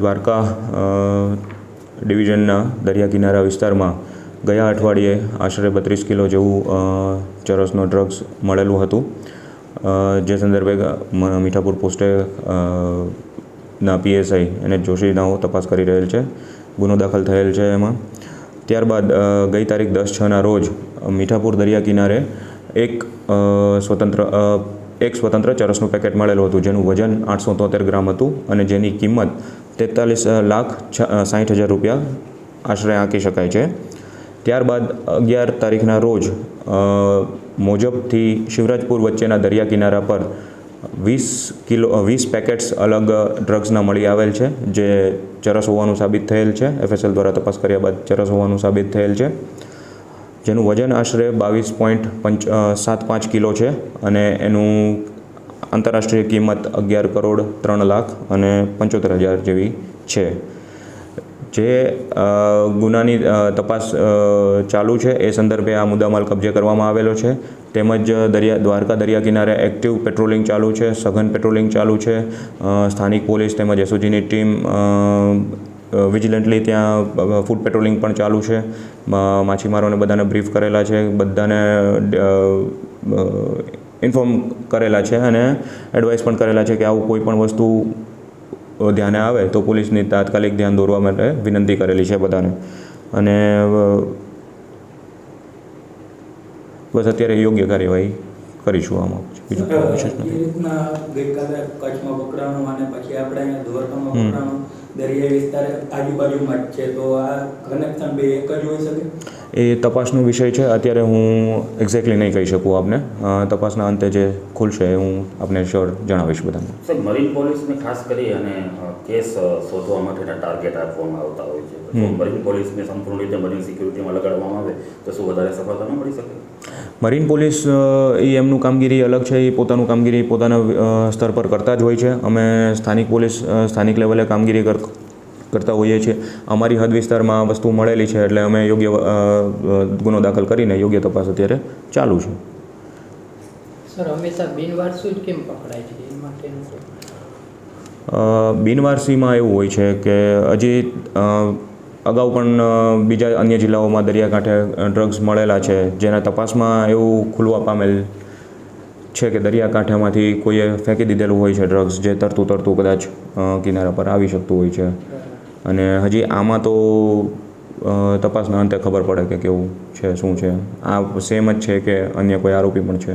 દ્વારકા ડિવિઝનના દરિયા કિનારા વિસ્તારમાં ગયા અઠવાડિયે આશરે 32 કિલો જેવું ચરસનો ડ્રગ્સ મળેલું હતું, જે સંદર્ભે મીઠાપુર પોસ્ટે ના PSI અને જોશીનાઓ તપાસ કરી રહેલ છે. ગુનો દાખલ થયેલ છે. એમાં ત્યારબાદ ગઈ તારીખ 10/6ના રોજ મીઠાપુર દરિયા કિનારે એક સ્વતંત્ર ચરસનું પેકેટ મળેલું હતું, જેનું વજન 873 ગ્રામ હતું અને જેની કિંમત 43,60,000 રૂપિયા આશરે આંકી શકાય છે. ત્યારબાદ 11 તારીખના રોજ મોજબથી શિવરાજપુર વચ્ચેના દરિયા કિનારા પર 20 પેકેટ્સ અલગ ડ્રગ્સના મળી આવેલ છે, જે ચરસ હોવાનું સાબિત થયેલ છે. FSL દ્વારા તપાસ કર્યા બાદ ચરસ હોવાનું સાબિત થયેલ છે, જેનું વજન આશરે 22.75 કિલો છે અને એનું આંતરરાષ્ટ્રીય કિંમત 11,03,75,000 જેવી છે. જે ગુનાની તપાસ ચાલુ છે એ સંદર્ભે આ મુદ્દામાલ કબજે કરવામાં આવેલો છે. તેમજ દ્વારકા દરિયા કિનારે એક્ટિવ પેટ્રોલિંગ ચાલુ છે, સઘન પેટ્રોલિંગ ચાલુ છે. સ્થાનિક પોલીસ તેમજ SOGની ટીમ વિજિલન્ટલી ત્યાં ફૂડ પેટ્રોલિંગ પણ ચાલુ છે. માછીમારોને બધાને બ્રીફ કરેલા છે, બધાને ઇન્ફોર્મ કરેલા છે અને એડવાઇસ પણ કરેલા છે કે આવું કોઈ પણ વસ્તુ ધ્યાને આવે તો પોલીસની તાત્કાલિક ધ્યાન દોરવા માટે વિનંતી કરેલી છે બધાને. અને બસ અત્યારે યોગ્ય કાર્યવાહી કરીશું આમાં. બીજું વિશેષ નથી. ગઈકાલે કચ્છમાં પકડાણું અને પછી આપણે અહીંયા દ્વારકામાં પકડાણું, દરિયાઈ વિસ્તાર આજુબાજુમાં જ છે, તો આ કનેક્શન બે એક જ હોઈ શકે? એ તપાસનો વિષય છે. અત્યારે હું એક્ઝેક્ટલી નહીં કહી શકું આપને. તપાસના અંતે જે ખુલશે એ હું આપને શ્યોર જણાવીશ બધાને. સર, મરીન પોલીસને ખાસ કરી અને કેસ શોધવા માટેના ટાર્ગેટ આપવામાં આવતા હોય છે, તો મરીન પોલીસને સંપૂર્ણ રીતે મરીન સિક્યુરિટીમાં લગાડવામાં આવે તો શું વધારે સફળતા ન મળી શકે? મરીન પોલીસ એ એમનું કામગીરી અલગ છે, એ પોતાનું કામગીરી પોતાના સ્તર પર કરતા જ હોય છે. અમે સ્થાનિક પોલીસ સ્થાનિક લેવલે કામગીરી કરતા હોઈએ છીએ. અમારી હદ વિસ્તારમાં આ વસ્તુ મળેલી છે એટલે અમે યોગ્ય ગુનો દાખલ કરીને યોગ્ય તપાસ અત્યારે ચાલુ છે. સર, હંમેશા બિનવારસી જ કેમ પકડાય છે? એ માટેનું બિનવારસીમાં એવું હોય છે કે હજી અગાઉ પણ બીજા અન્ય જિલ્લાઓમાં દરિયાકાંઠે ડ્રગ્સ મળેલા છે, જેના તપાસમાં એવું ખુલવા પામેલ છે કે દરિયાકાંઠામાંથી કોઈએ ફેંકી દીધેલું હોય છે ડ્રગ્સ, જે તરતું કદાચ કિનારા પર આવી શકતું હોય છે. અને હજી આમાં તો તપાસના અંતે ખબર પડે કે કેવું છે, શું છે. આ સેમ જ છે કે અન્ય કોઈ આરોપી પણ છે.